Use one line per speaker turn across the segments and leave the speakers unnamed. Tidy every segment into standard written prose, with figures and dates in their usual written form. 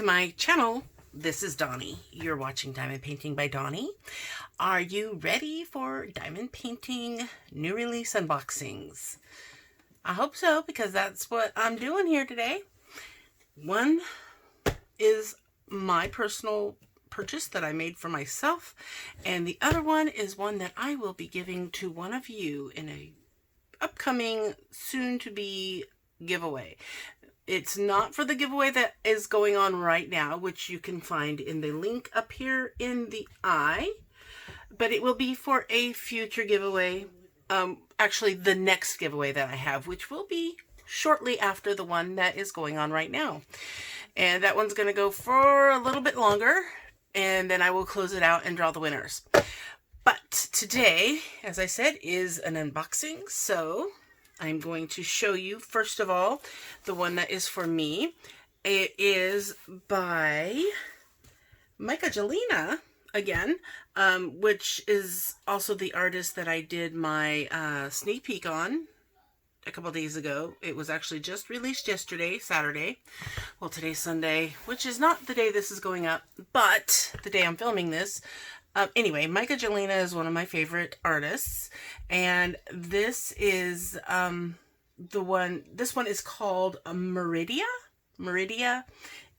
to my channel. This is Donnie. You're watching Diamond Painting by Donnie. Are you ready for diamond painting new release unboxings? I hope so, because that's what I'm doing here today. One is my personal purchase that I made for myself, and the other one is one that I will be giving to one of you in a upcoming soon-to-be giveaway. It's not for the giveaway that is going on right now, which you can find in the link up here in the eye, but it will be for a future giveaway. Actually, the next giveaway that I have, which will be shortly after the one that is going on right now. And that one's going to go for a little bit longer, and then I will close it out and draw the winners. But today, as I said, is an unboxing, so I'm going to show you, first of all, the one that is for me. It is by Meridia, again, which is also the artist that I did my sneak peek on a couple days ago. It was actually just released yesterday, Saturday. Well, today's Sunday, which is not the day this is going up, but the day I'm filming this. Anyway, Meridia is one of my favorite artists, and this is this one is called Meridia,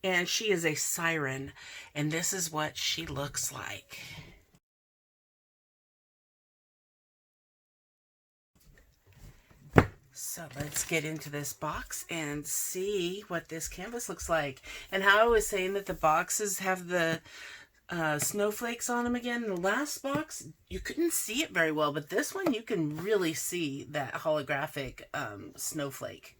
and she is a siren, and this is what she looks like. So let's get into this box and see what this canvas looks like. And how I was saying that the boxes have the snowflakes on them again. In the last box, you couldn't see it very well, but this one you can really see that holographic snowflake.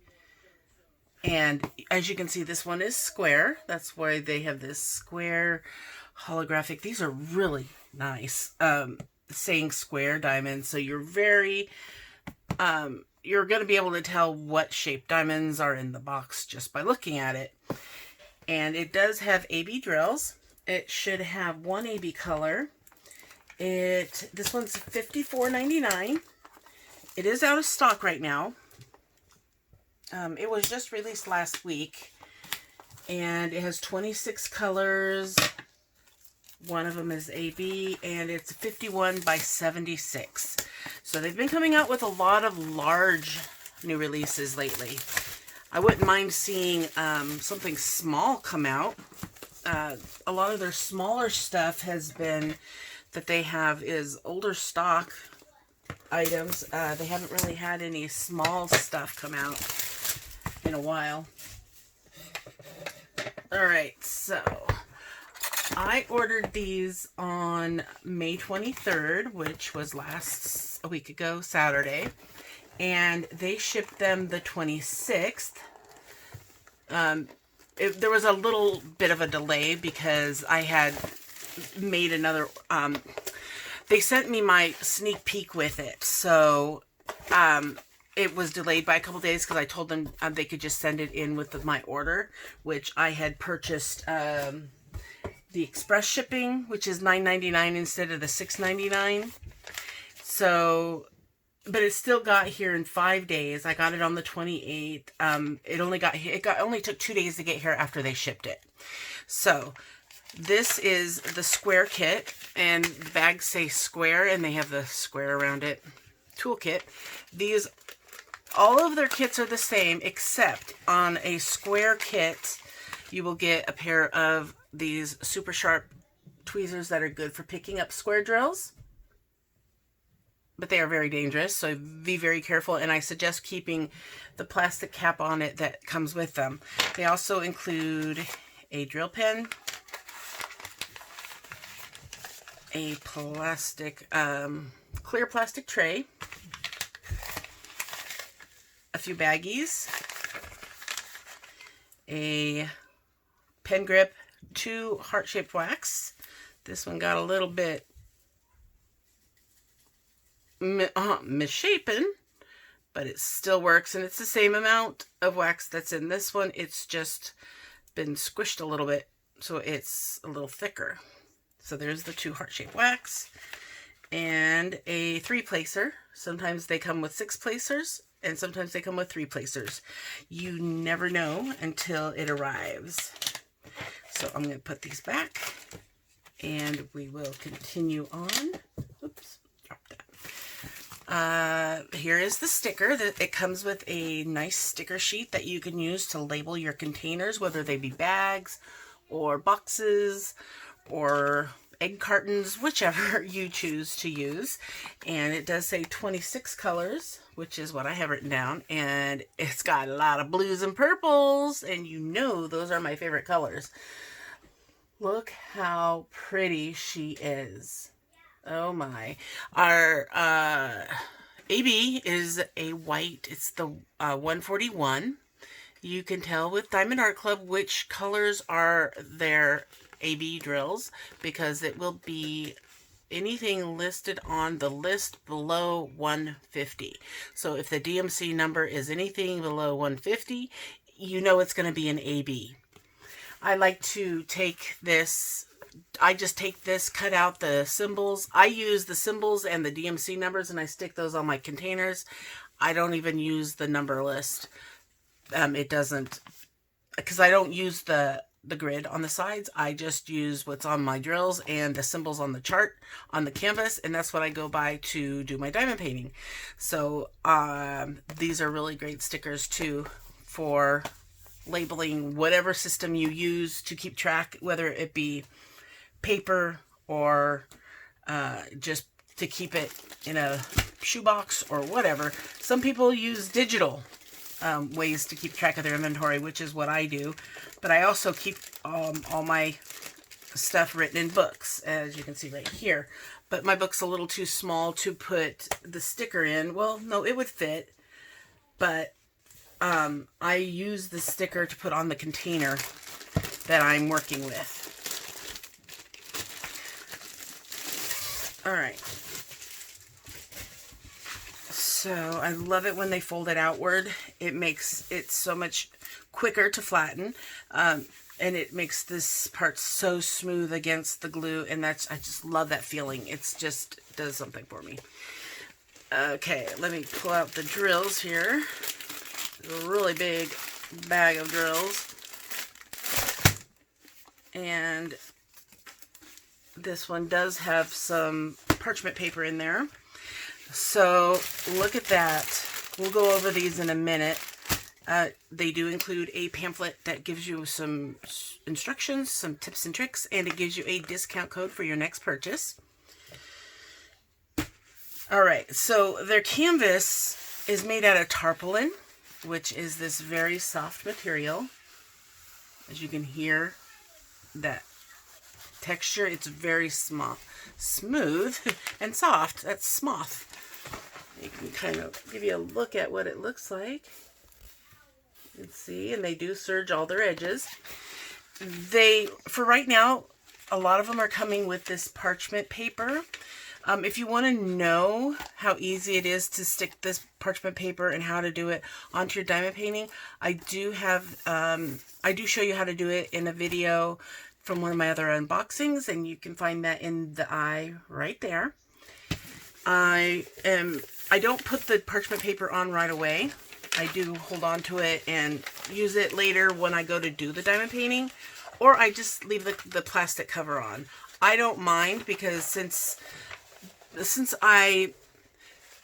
And as you can see, this one is square. That's why they have this square holographic. These are really nice, saying square diamonds. So you're very, you're going to be able to tell what shape diamonds are in the box just by looking at it. And it does have AB drills. It should have one AB color. This one's $54.99. It is out of stock right now. It was just released last week, and it has 26 colors. One of them is AB, and it's 51 by 76. So they've been coming out with a lot of large new releases lately. I wouldn't mind seeing something small come out. A lot of their smaller stuff has been that they have is older stock items. They haven't really had any small stuff come out in a while. Alright, so I ordered these on May 23rd, which was a week ago, Saturday, and they shipped them the 26th. There was a little bit of a delay because I had made another, they sent me my sneak peek with it, so it was delayed by a couple days because I told them they could just send it in with my order, which I had purchased the express shipping, which is $9.99 instead of the $6.99. So, but it still got here in 5 days. I got it on the 28th. It only took 2 days to get here after they shipped it. So this is the square kit, and the bags say square, and they have the square around it toolkit. All of their kits are the same, except on a square kit, you will get a pair of these super sharp tweezers that are good for picking up square drills. But they are very dangerous, so be very careful, and I suggest keeping the plastic cap on it that comes with them. They also include a drill pen, a plastic, clear plastic tray, a few baggies, a pen grip, 2 heart-shaped wax. This one got a little bit misshapen, but it still works, and it's the same amount of wax that's in this one. It's just been squished a little bit, so it's a little thicker. So there's the 2 heart-shaped wax, and a 3-placer. Sometimes they come with 6 placers, and sometimes they come with 3 placers. You never know until it arrives. So I'm going to put these back and we will continue on. Oops, dropped that. Here is the sticker. It comes with a nice sticker sheet that you can use to label your containers, whether they be bags or boxes or egg cartons, whichever you choose to use. And it does say 26 colors, which is what I have written down. And it's got a lot of blues and purples, and you know those are my favorite colors. Look how pretty she is. Oh my. Our AB is a white. It's the 141. You can tell with Diamond Art Club which colors are their AB drills, because it will be anything listed on the list below 150. So if the DMC number is anything below 150, you know it's going to be an AB. I like to take this, I just take this, cut out the symbols. I use the symbols and the DMC numbers and I stick those on my containers. I don't even use the number list. It doesn't, because I don't use the grid on the sides. I just use what's on my drills and the symbols on the chart on the canvas, and that's what I go by to do my diamond painting. So these are really great stickers too for labeling whatever system you use to keep track, whether it be paper or just to keep it in a shoebox or whatever. Some people use digital ways to keep track of their inventory, which is what I do. But I also keep all my stuff written in books, as you can see right here. But my book's a little too small to put the sticker in. Well, no, it would fit. But I use the sticker to put on the container that I'm working with. All right. So I love it when they fold it outward. It makes it so much quicker to flatten. And it makes this part so smooth against the glue. And I just love that feeling. It's just does something for me. Okay, let me pull out the drills here. A really big bag of drills. And this one does have some parchment paper in there. So look at that. We'll go over these in a minute. They do include a pamphlet that gives you some instructions, some tips and tricks, and it gives you a discount code for your next purchase. All right, so their canvas is made out of tarpaulin, which is this very soft material. As you can hear that texture, it's very smooth and soft. That's smoth. You can kind of give you a look at what it looks like. You can see, and they do serge all their edges. For right now, a lot of them are coming with this parchment paper. If you want to know how easy it is to stick this parchment paper and how to do it onto your diamond painting, I do show you how to do it in a video from one of my other unboxings, and you can find that in the eye right there. I don't put the parchment paper on right away. I do hold on to it and use it later when I go to do the diamond painting, or I just leave the plastic cover on. I don't mind, because since I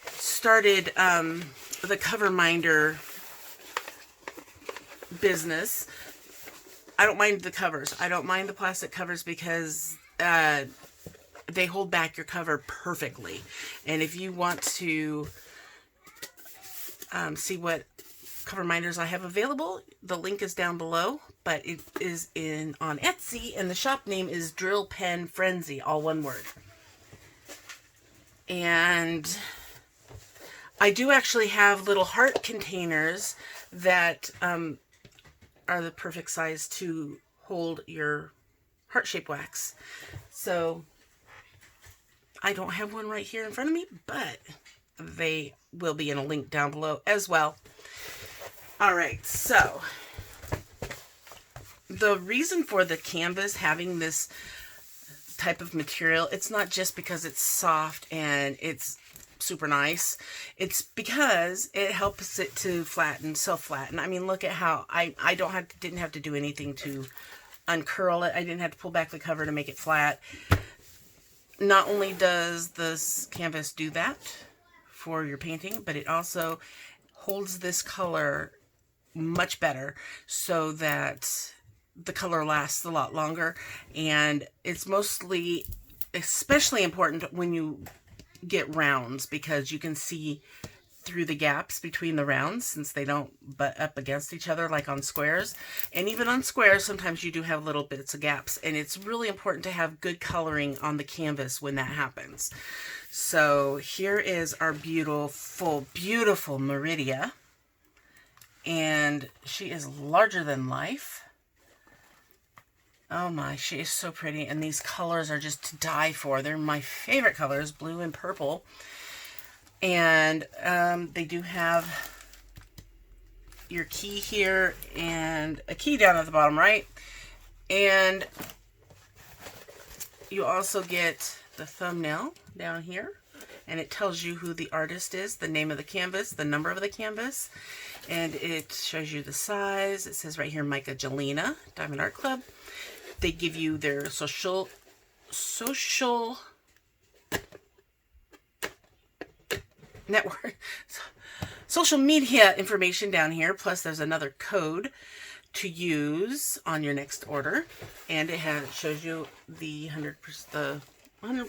started the cover minder business, I don't mind the covers. I don't mind the plastic covers because they hold back your cover perfectly. And if you want to see what cover minders I have available, the link is down below. But it is on Etsy, and the shop name is Drill Pen Frenzy, all one word. And I do actually have little heart containers that are the perfect size to hold your heart-shaped wax. So I don't have one right here in front of me, but they will be in a link down below as well. All right, so the reason for the canvas having this type of material, it's not just because it's soft and it's super nice. It's because it helps it to flatten, self-flatten. I mean, look at how I didn't have to do anything to uncurl it. I didn't have to pull back the cover to make it flat. Not only does this canvas do that for your painting, but it also holds this color much better so that the color lasts a lot longer. And it's especially important when you get rounds, because you can see through the gaps between the rounds since they don't butt up against each other like on squares. And even on squares, sometimes you do have little bits of gaps, and it's really important to have good coloring on the canvas when that happens. So here is our beautiful, beautiful Meridia, and she is larger than life. Oh my, she is so pretty, and these colors are just to die for. They're my favorite colors, blue and purple. And they do have your key here and a key down at the bottom right. And you also get the thumbnail down here. And it tells you who the artist is, the name of the canvas, the number of the canvas. And it shows you the size. It says right here, Micah Jelena, Diamond Art Club. They give you their social network, social media information down here. Plus there's another code to use on your next order, and it shows you the 100%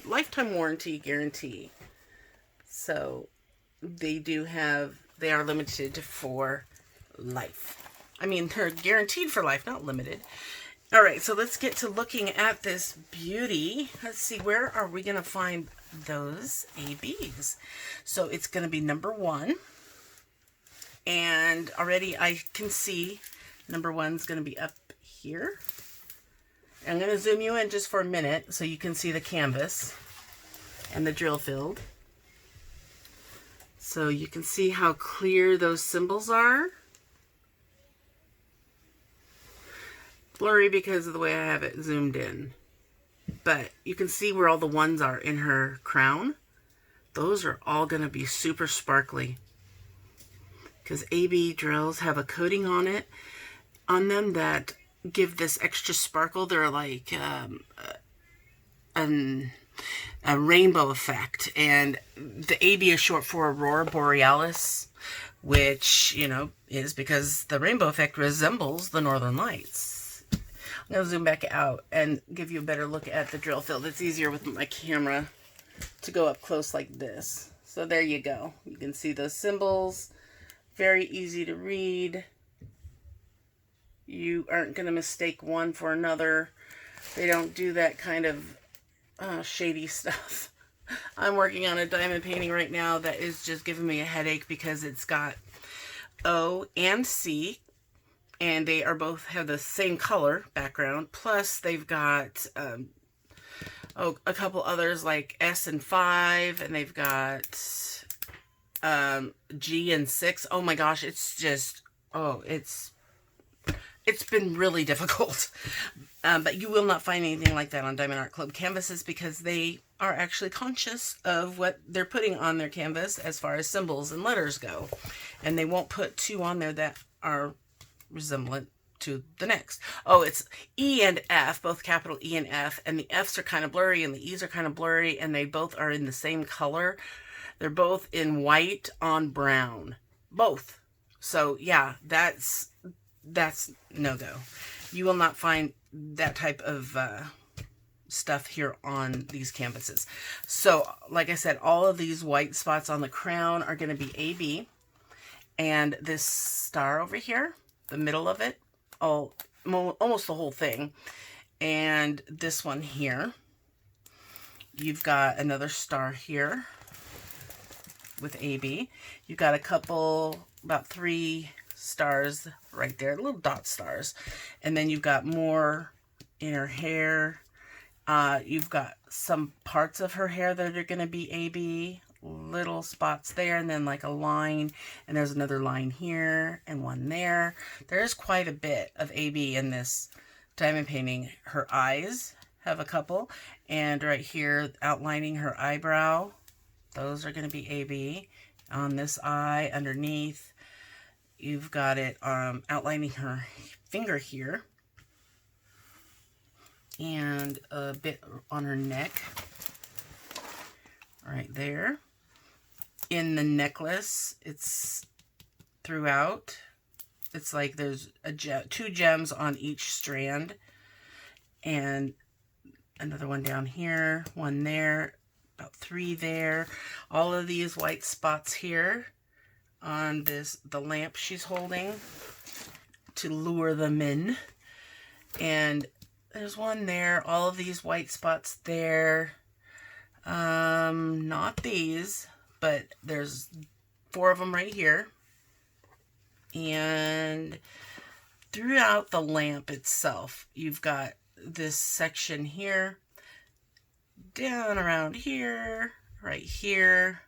lifetime warranty guarantee. So they are limited for life. I mean, they're guaranteed for life, not limited. All right, so let's get to looking at this beauty. Let's see, where are we going to find those ABs? So it's going to be number 1. And already I can see number 1's going to be up here. I'm going to zoom you in just for a minute so you can see the canvas and the drill field. So you can see how clear those symbols are. Blurry because of the way I have it zoomed in. But you can see where all the ones are in her crown. Those are all going to be super sparkly, because AB drills have a coating on them that give this extra sparkle. They're like a rainbow effect. And the AB is short for Aurora Borealis, which, is because the rainbow effect resembles the Northern Lights. I'm going to zoom back out and give you a better look at the drill field. It's easier with my camera to go up close like this. So there you go. You can see those symbols. Very easy to read. You aren't going to mistake one for another. They don't do that kind of shady stuff. I'm working on a diamond painting right now that is just giving me a headache because it's got O and C. And they are both have the same color background. Plus, they've got a couple others like S and 5, and they've got G and 6. Oh my gosh, it's just it's been really difficult. But you will not find anything like that on Diamond Art Club canvases, because they are actually conscious of what they're putting on their canvas as far as symbols and letters go, and they won't put 2 on there that are resemblant to the next. Oh, it's E and F, both capital E and F, and the F's are kind of blurry and the E's are kind of blurry, and they both are in the same color. They're both in white on brown, both. So yeah, that's no-go. You will not find that type of stuff here on these canvases. So like I said, all of these white spots on the crown are going to be AB, and this star over here, the middle of it, almost the whole thing, and this one here, you've got another star here with AB. You've got a couple, about 3 stars right there, little dot stars, and then you've got more in her hair. You've got some parts of her hair that are going to be AB, little spots there, and then like a line, and there's another line here and one there. There's quite a bit of AB in this diamond painting. Her eyes have a couple, and right here outlining her eyebrow, those are going to be AB. On this eye underneath, you've got it outlining her finger here. and a bit on her neck, right there. In the necklace, it's throughout. It's like there's two gems on each strand, and another one down here, one there, about 3 there. All of these white spots here on the lamp she's holding to lure them in. And there's one there, all of these white spots there. Not these, but there's 4 of them right here. And throughout the lamp itself, you've got this section here, down around here, right here,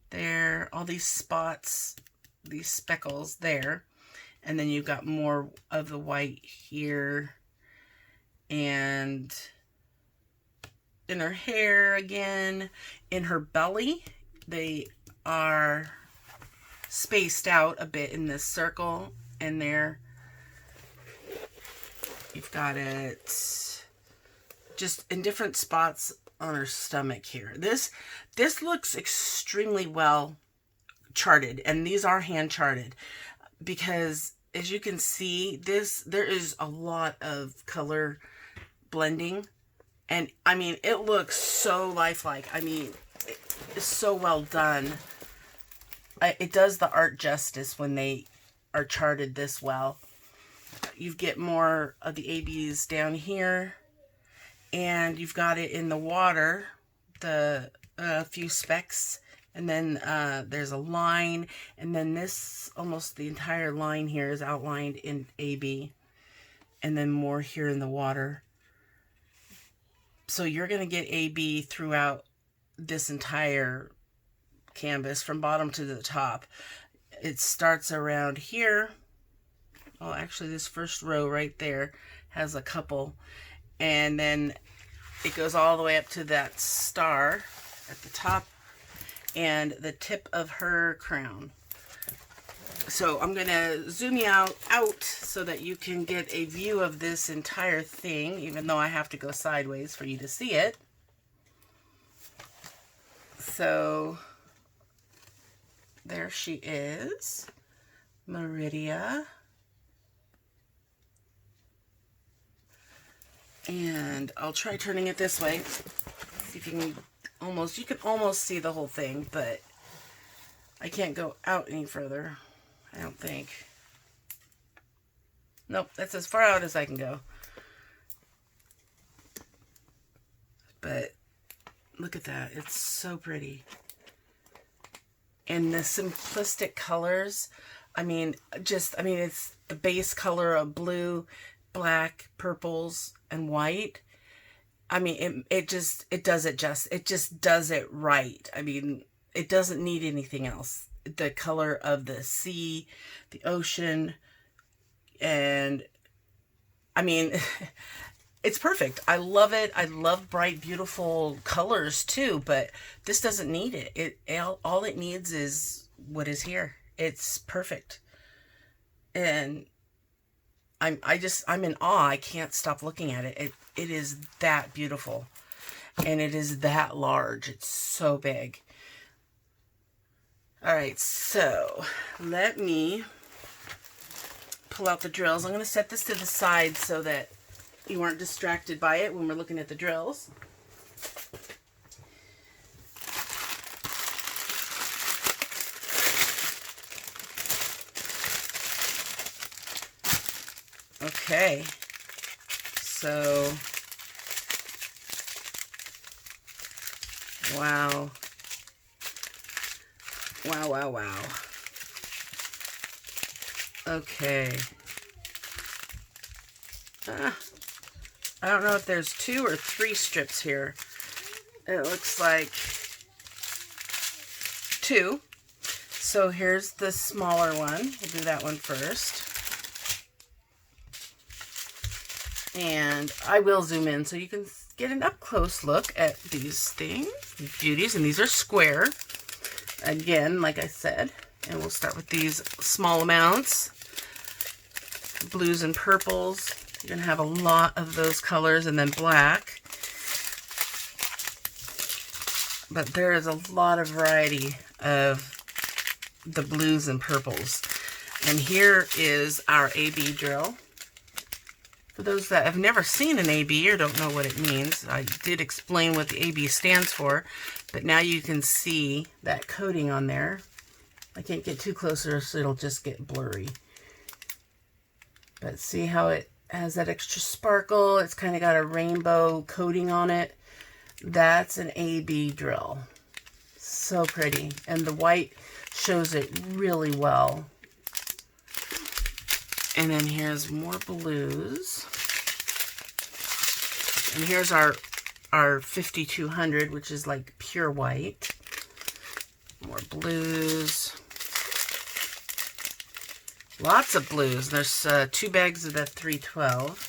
there, all these spots, these speckles there. And then you've got more of the white here, and in her hair again. In her belly, they are spaced out a bit in this circle, and there you've got it just in different spots on her stomach here. This looks extremely well charted, and these are hand charted, because as you can see, there is a lot of color blending, and I mean, it looks so lifelike. I mean, it's so well done. It does the art justice when they are charted this well. You get more of the ABs down here, and you've got it in the water, the few specks, and then there's a line, and then this, almost the entire line here is outlined in AB, and then more here in the water. So you're going to get AB throughout this entire canvas from bottom to the top. It starts around here. Oh, actually this first row right there has a couple, and then it goes all the way up to that star at the top and the tip of her crown. So I'm gonna zoom you out so that you can get a view of this entire thing, even though I have to go sideways for you to see it. So there she is, Meridia. And I'll try turning it this way. See if you can almost see the whole thing, but I can't go out any further, I don't think. Nope, that's as far out as I can go. But look at that, it's so pretty. And the simplistic colors, I mean, it's the base color of blue, black, purples, and white. I mean, it just does it right. I mean, it doesn't need anything else. The color of the sea, the ocean, and I mean, it's perfect. I love it. I love bright, beautiful colors too, but this doesn't need it. All it needs is what is here. It's perfect. And I'm in awe. I can't stop looking at it. It is that beautiful, and it is that large. It's so big. All right, so let me pull out the drills. I'm going to set this to the side so that you aren't distracted by it when we're looking at the drills. Okay, so, wow. Wow. Okay. I don't know if there's 2 or 3 strips here. It looks like 2. So here's the smaller one. We'll do that one first. And I will zoom in so you can get an up-close look at these things, these beauties, and these are square. Again, like I said, and we'll start with these small amounts, blues and purples, You're going to have a lot of those colors, and then black. But there is a lot of variety of the blues and purples. And here is our AB drill. For those that have never seen an AB or don't know what it means, I did explain what the AB stands for, but now you can see that coating on there. I can't get too closer so it'll just get blurry. But see how it has that extra sparkle? It's kind of got a rainbow coating on it. That's an AB drill. So pretty. And the white shows it really well. And then here's more blues. And here's our 5200, which is like pure white. More blues. Lots of blues. There's 2 bags of that 312.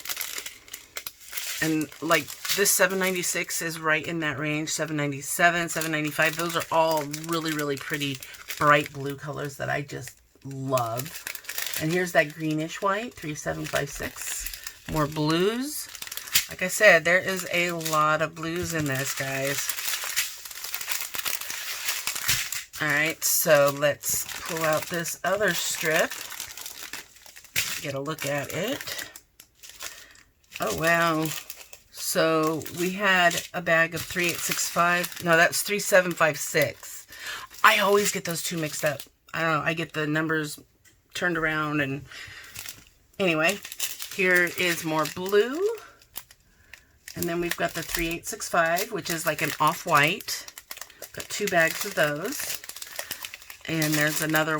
And like this 796 is right in that range. 797, 795. Those are all really, really pretty bright blue colors that I just love. And here's that greenish white, 3756. More blues. Like I said, there is a lot of blues in this, guys. Alright, so let's pull out this other strip. Get a look at it. Oh, wow. So we had a bag of 3865. No, that's 3756. I always get those two mixed up. I don't know. I get the numbers turned around. And anyway, here is more blue. And then we've got the 3865, which is like an off-white. Got 2 bags of those. And there's another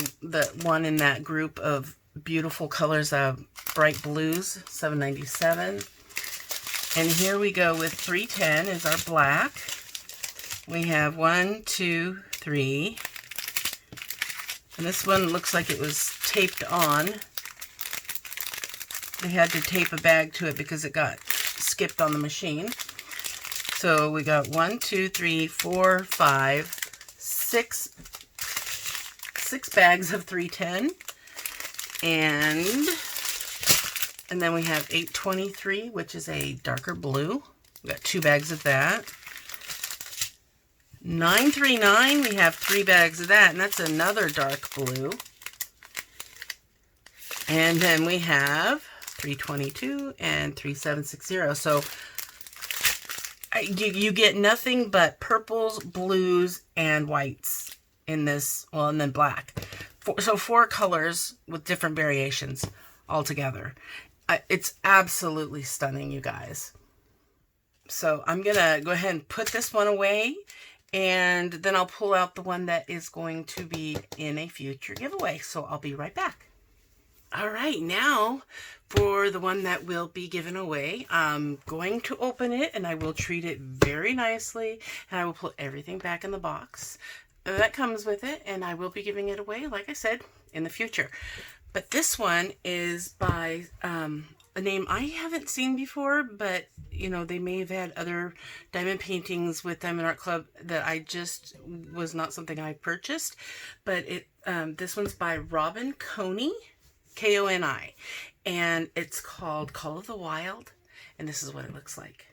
one in that group of beautiful colors of bright blues, 797. And here we go with 310 is our black. We have 1, 2, 3. And this one looks like it was taped on. They had to tape a bag to it because it got skipped on the machine. So we got 1, 2, 3, 4, 5, 6 bags of 310. And then we have 823, which is a darker blue. We got 2 bags of that. 939, we have 3 bags of that, and that's another dark blue. And then we have 322 and 3760. So you get nothing but purples, blues, and whites in this, well, and then black. So 4 colors with different variations all together. It's absolutely stunning, you guys. So I'm going to go ahead and put this one away, and then I'll pull out the one that is going to be in a future giveaway. So I'll be right back. All right, now for the one that will be given away, I'm going to open it, and I will treat it very nicely, and I will put everything back in the box that comes with it, and I will be giving it away, like I said, in the future. But this one is by a name I haven't seen before, but, you know, they may have had other diamond paintings with Diamond Art Club that I just was not something I purchased. But this one's by Robin Coney, Koni, and it's called Call of the Wild, and this is what it looks like.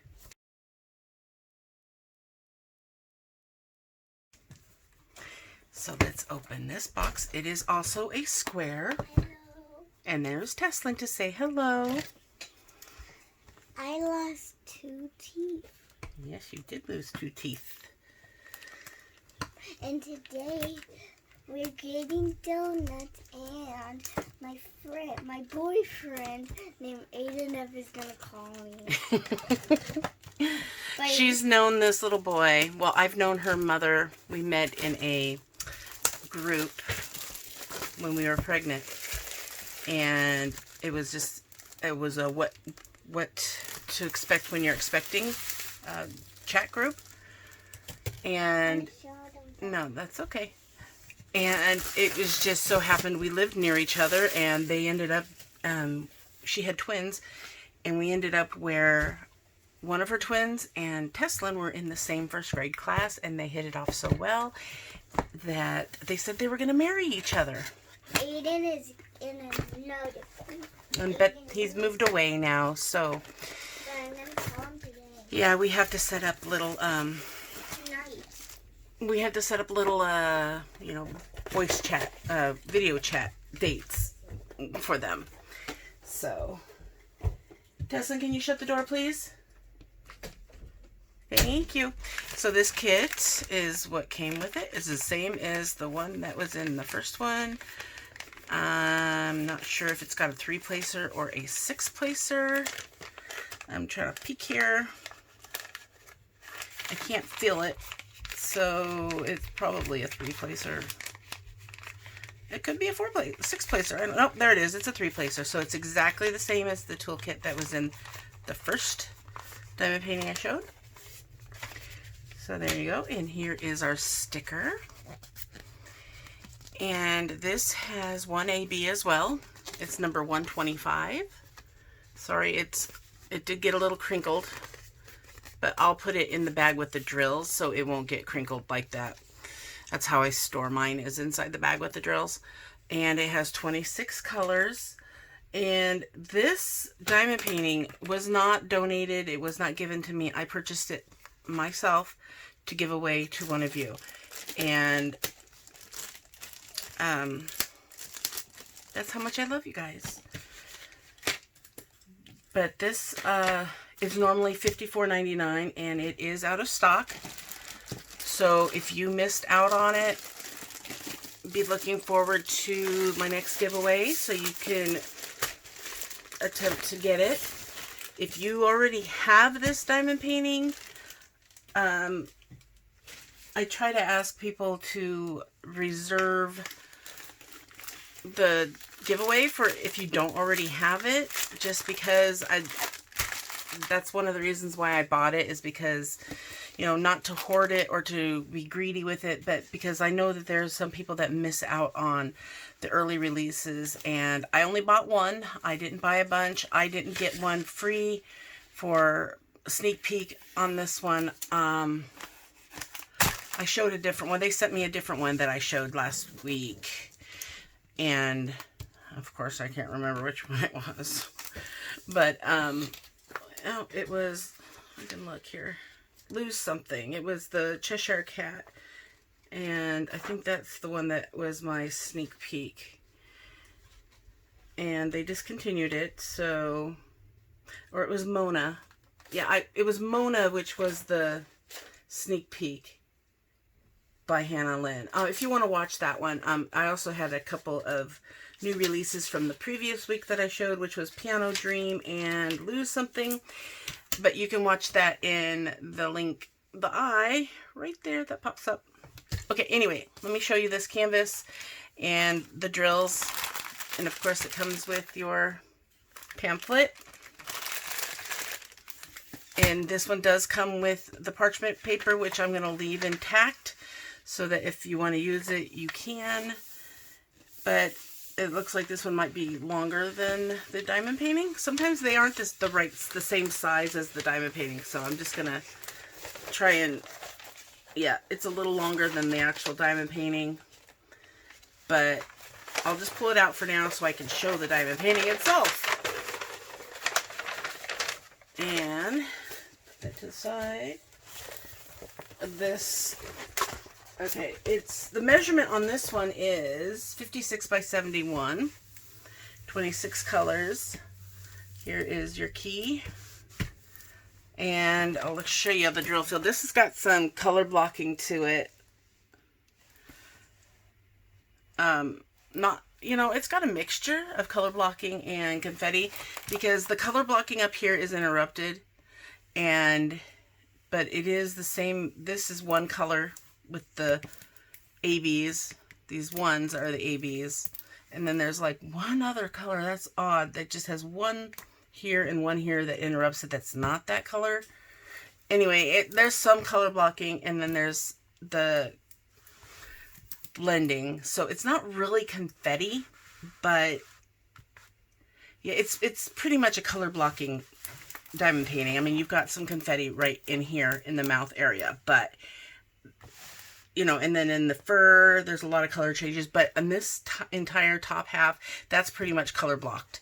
So let's open this box. It is also a square. Hello. And there's Tesslynn to say hello.
I lost 2 teeth.
Yes, you did lose 2 teeth.
And today we're getting donuts, and my boyfriend named Aiden is gonna call me.
She's known this little boy. Well, I've known her mother. We met in a group when we were pregnant, and it was a what to expect when you're expecting chat group. And no, that's okay. And it was just so happened we lived near each other, and they ended up she had twins, and we ended up where one of her twins and Tesslynn were in the same first grade class, and they hit it off so well that they said they were going to marry each other.
Aiden is in another one.
But he's moved away now, so
But I'm gonna call him today.
yeah, we have to set up little
Tonight.
you know, voice chat, video chat dates for them. So, Tesslynn, can you shut the door, please? Thank you. So this kit is what came with it. It's the same as the one that was in the first one. I'm not sure if it's got a 3-placer or a 6-placer. I'm trying to peek here. I can't feel it, so it's probably a 3-placer. It could be a 6-placer. I don't know. There it is. It's a 3-placer. So it's exactly the same as the toolkit that was in the first diamond painting I showed. So there you go. And here is our sticker. And this has 1AB as well. It's number 125. Sorry, it did get a little crinkled, but I'll put it in the bag with the drills so it won't get crinkled like that. That's how I store mine, is inside the bag with the drills. And it has 26 colors. And this diamond painting was not donated. It was not given to me. I purchased it myself to give away to one of you. And that's how much I love you guys. But this is normally $54.99 and it is out of stock. So if you missed out on it, be looking forward to my next giveaway so you can attempt to get it. If you already have this diamond painting, I try to ask people to reserve the giveaway for if you don't already have it, just because that's one of the reasons why I bought it, is because, you know, not to hoard it or to be greedy with it, but because I know that there's some people that miss out on the early releases, and I only bought one. I didn't buy a bunch. I didn't get one free for a sneak peek on this one. I showed a different one. They sent me a different one that I showed last week, and of course I can't remember which one it was, but oh, it was, I can look here, Lose Something. It was the Cheshire Cat, and I think that's the one that was my sneak peek, and they discontinued it. So, or it was Mona. Yeah, it was Mona, which was the sneak peek by Hannah Lynn. If you want to watch that one, I also had a couple of new releases from the previous week that I showed, which was Piano Dream and Lose Something. But you can watch that in the link, the eye right there that pops up. Okay, anyway, let me show you this canvas and the drills. And of course it comes with your pamphlet. And this one does come with the parchment paper, which I'm going to leave intact, so that if you want to use it, you can. But it looks like this one might be longer than the diamond painting. Sometimes they aren't the same size as the diamond painting. So I'm just going to try and, yeah, it's a little longer than the actual diamond painting. But I'll just pull it out for now so I can show the diamond painting itself. And put that to the side. This, okay, it's, the measurement on this one is 56 by 71, 26 colors. Here is your key, and I'll show you the drill field. This has got some color blocking to it. Not, you know, it's got a mixture of color blocking and confetti, because the color blocking up here is interrupted, but it is the same. This is one color with the ABs. These ones are the ABs. And then there's like one other color that's odd, that just has one here and one here that interrupts it, that's not that color. Anyway, there's some color blocking, and then there's the blending. So it's not really confetti, but yeah, it's pretty much a color blocking diamond painting. I mean, you've got some confetti right in here in the mouth area, but you know, and then in the fur, there's a lot of color changes. But in this entire top half, that's pretty much color blocked.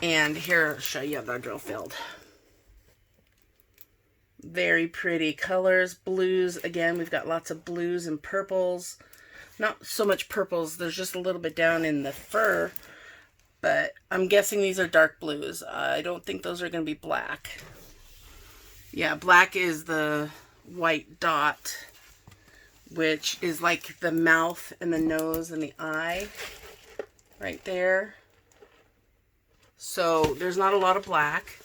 And here, I'll show you the drill field. Very pretty colors. Blues, again, we've got lots of blues and purples. Not so much purples. There's just a little bit down in the fur. But I'm guessing these are dark blues. I don't think those are going to be black. Yeah, black is the white dot, which is like the mouth and the nose and the eye right there. So there's not a lot of black.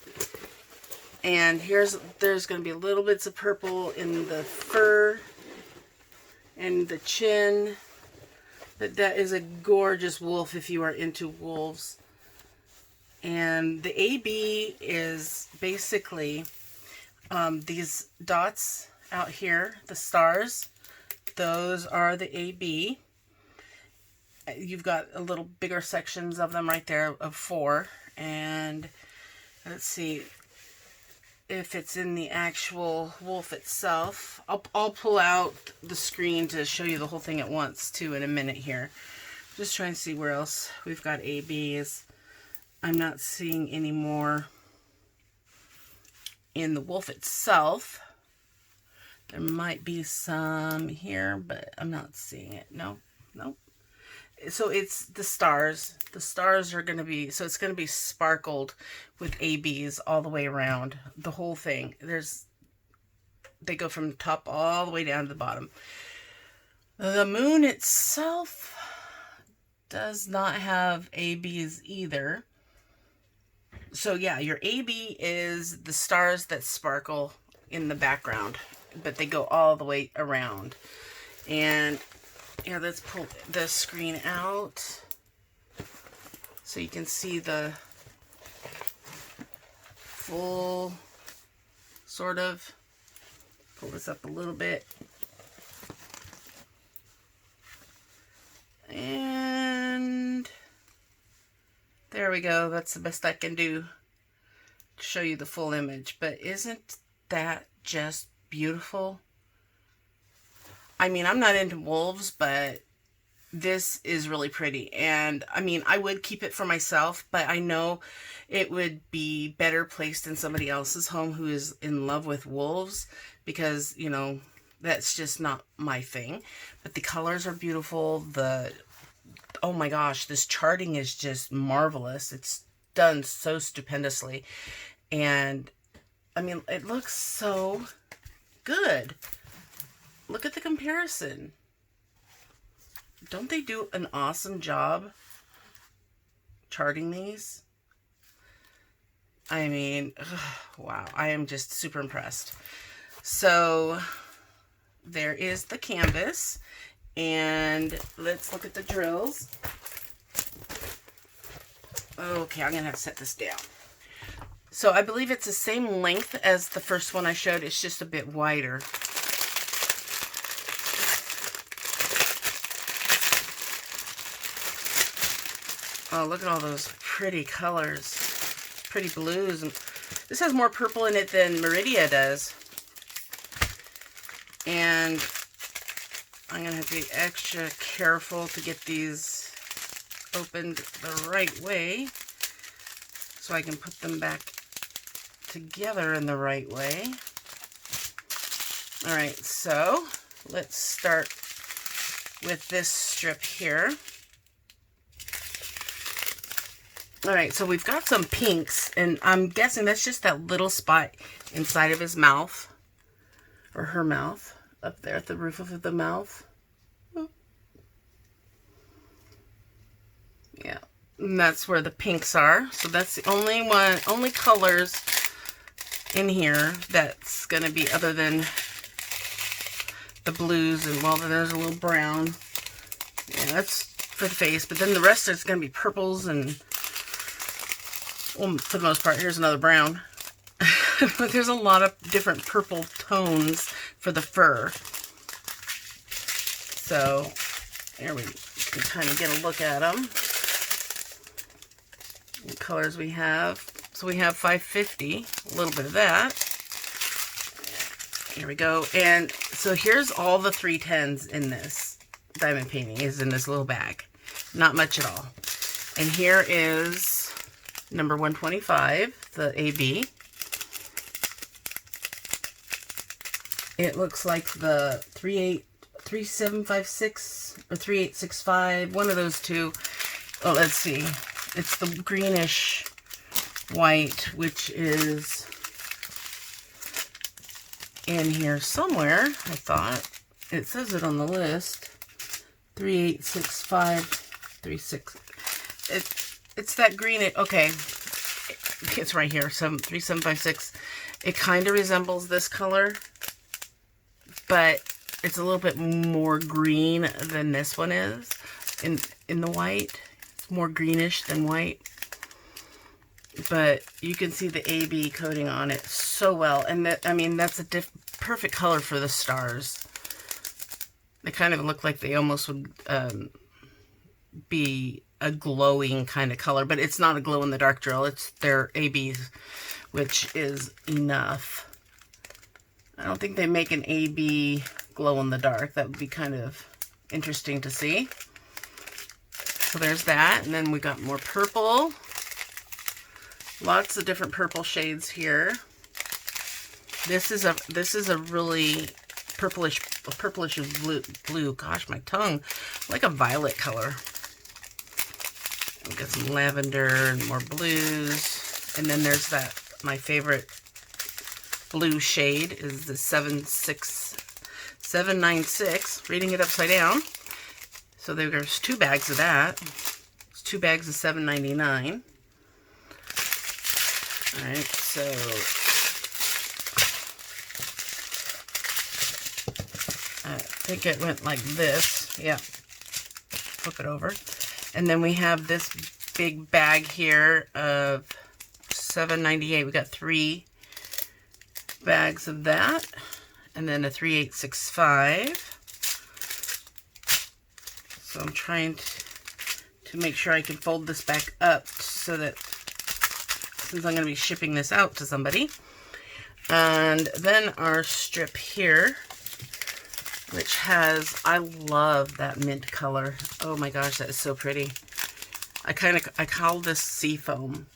And there's going to be little bits of purple in the fur and the chin. But that is a gorgeous wolf if you are into wolves. And the AB is basically these dots out here, the stars. Those are the AB. You've got a little bigger sections of them right there of 4. And let's see if it's in the actual wolf itself. I'll pull out the screen to show you the whole thing at once too in a minute here. Just trying to see where else we've got ABs. I'm not seeing any more in the wolf itself. There might be some here, but I'm not seeing it. No. So it's the stars. The stars are going to be, so it's going to be sparkled with ABs all the way around. The whole thing. They go from the top all the way down to the bottom. The moon itself does not have ABs either. So yeah, your AB is the stars that sparkle in the background, but they go all the way around. And yeah, let's pull the screen out so you can see the full sort of. Pull this up a little bit. And there we go. That's the best I can do to show you the full image. But isn't that just beautiful? I mean, I'm not into wolves, but this is really pretty. And I mean, I would keep it for myself, but I know it would be better placed in somebody else's home who is in love with wolves, because, you know, that's just not my thing. But the colors are beautiful. Oh my gosh, this charting is just marvelous. It's done so stupendously. And I mean, it looks so good. Look at the comparison. Don't they do an awesome job charting these? I mean, wow, I am just super impressed. So there is the canvas, and let's look at the drills. Okay, I'm gonna have to set this down. So I believe it's the same length as the first one I showed. It's just a bit wider. Oh, look at all those pretty colors. Pretty blues. And this has more purple in it than Meridia does. And I'm going to have to be extra careful to get these opened the right way, so I can put them back together in the right way. Alright, so let's start with this strip here. Alright, so we've got some pinks, and I'm guessing that's just that little spot inside of his mouth, or her mouth, up there at the roof of the mouth. Yeah, and that's where the pinks are. So that's the only colors in here that's going to be other than the blues, and well, then there's a little brown. Yeah, that's for the face, but then the rest is going to be purples and, well, for the most part. Here's another brown. But there's a lot of different purple tones for the fur. So there we can kind of get a look at them. What colors we have. So we have 550, a little bit of that. Here we go. And so here's all the 310s in this diamond painting is in this little bag. Not much at all. And here is number 125, the AB. It looks like the 3756 or 3865, one of those two. Oh, let's see. It's the greenish white, which is in here somewhere, I thought. It says it on the list. 386536. It's that green. Okay. It's right here. 3756. It kind of resembles this color, but it's a little bit more green than this one is in the white. It's more greenish than white. But you can see the AB coating on it so well. And that, I mean, that's a perfect color for the stars. They kind of look like they almost would be a glowing kind of color, but it's not a glow in the dark drill. It's their ABs, which is enough. I don't think they make an AB glow in the dark. That would be kind of interesting to see. So there's that. And then we got more purple. Lots of different purple shades here. This is a really purplish blue. Gosh, my tongue. Like a violet color. We got some lavender and more blues. And then there's that, my favorite blue shade is the 796. Reading it upside down. So there's 2 bags of that. It's 2 bags of $7.99. Alright, so I think it went like this. Yeah. Flip it over. And then we have this big bag here of $7.98. We got 3 bags of that. And then a 3865. So I'm trying to make sure I can fold this back up so that, since I'm going to be shipping this out to somebody. And then our strip here, which has, I love that mint color. Oh my gosh, that is so pretty. I call this sea foam.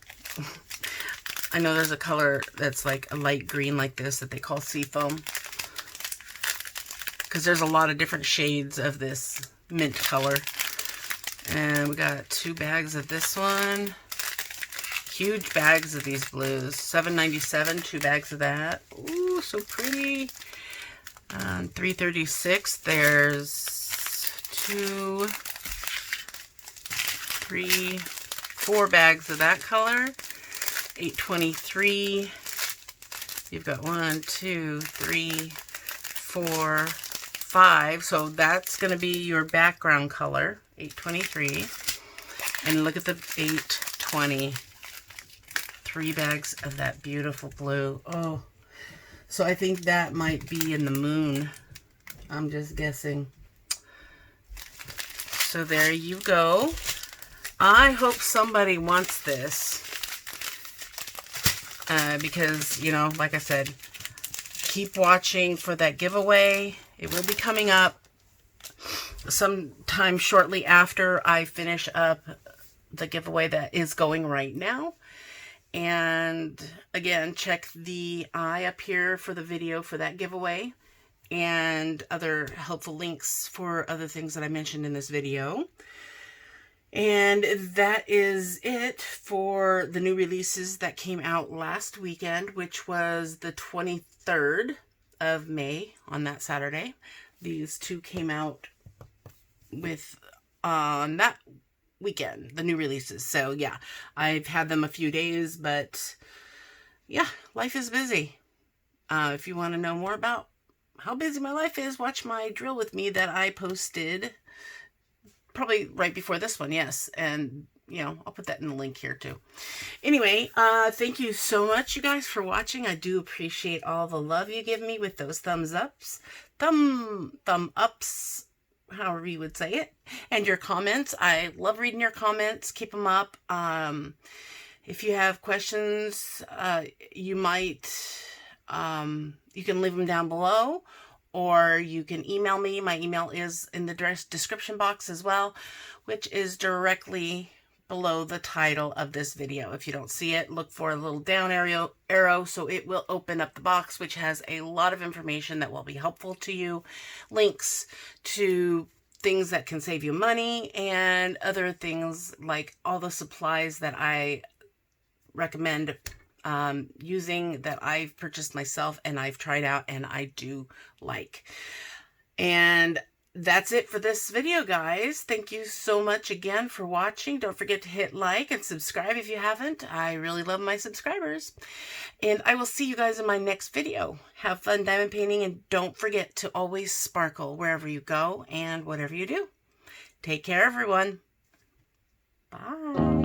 I know there's a color that's like a light green like this that they call sea foam, because there's a lot of different shades of this mint color. And we got 2 bags of this one. Huge bags of these blues. $7.97, 2 bags of that. Ooh, so pretty. $3.36. There's 2, 3, 4 bags of that color. $8.23. You've got 1, 2, 3, 4, 5. So that's going to be your background color. $8.23. And look at the $8.20. 3 bags of that beautiful blue. Oh, so I think that might be in the moon. I'm just guessing. So there you go. I hope somebody wants this. Because, you know, like I said, keep watching for that giveaway. It will be coming up sometime shortly after I finish up the giveaway that is going right now. And again, check the eye up here for the video for that giveaway and other helpful links for other things that I mentioned in this video. And that is it for the new releases that came out last weekend, which was the 23rd of May on that Saturday. These 2 came out with on that weekend, the new releases. So yeah, I've had them a few days, but yeah, life is busy. If you want to know more about how busy my life is, watch my drill with me that I posted probably right before this one. Yes. And you know, I'll put that in the link here too. Anyway, thank you so much, you guys, for watching. I do appreciate all the love you give me with those thumbs ups, thumb ups, however you would say it, and your comments. I love reading your comments. Keep them up. If you have questions, you might you can leave them down below, or you can email me. My email is in the description box as well, which is directly below the title of this video. If you don't see it, look for a little down arrow so it will open up the box, which has a lot of information that will be helpful to you. Links to things that can save you money and other things like all the supplies that I recommend using, that I've purchased myself and I've tried out and I do like. And that's it for this video, guys. Thank you so much again for watching. Don't forget to hit like and subscribe if you haven't. I really love my subscribers. And I will see you guys in my next video. Have fun diamond painting, and don't forget to always sparkle wherever you go and whatever you do. Take care, everyone. Bye.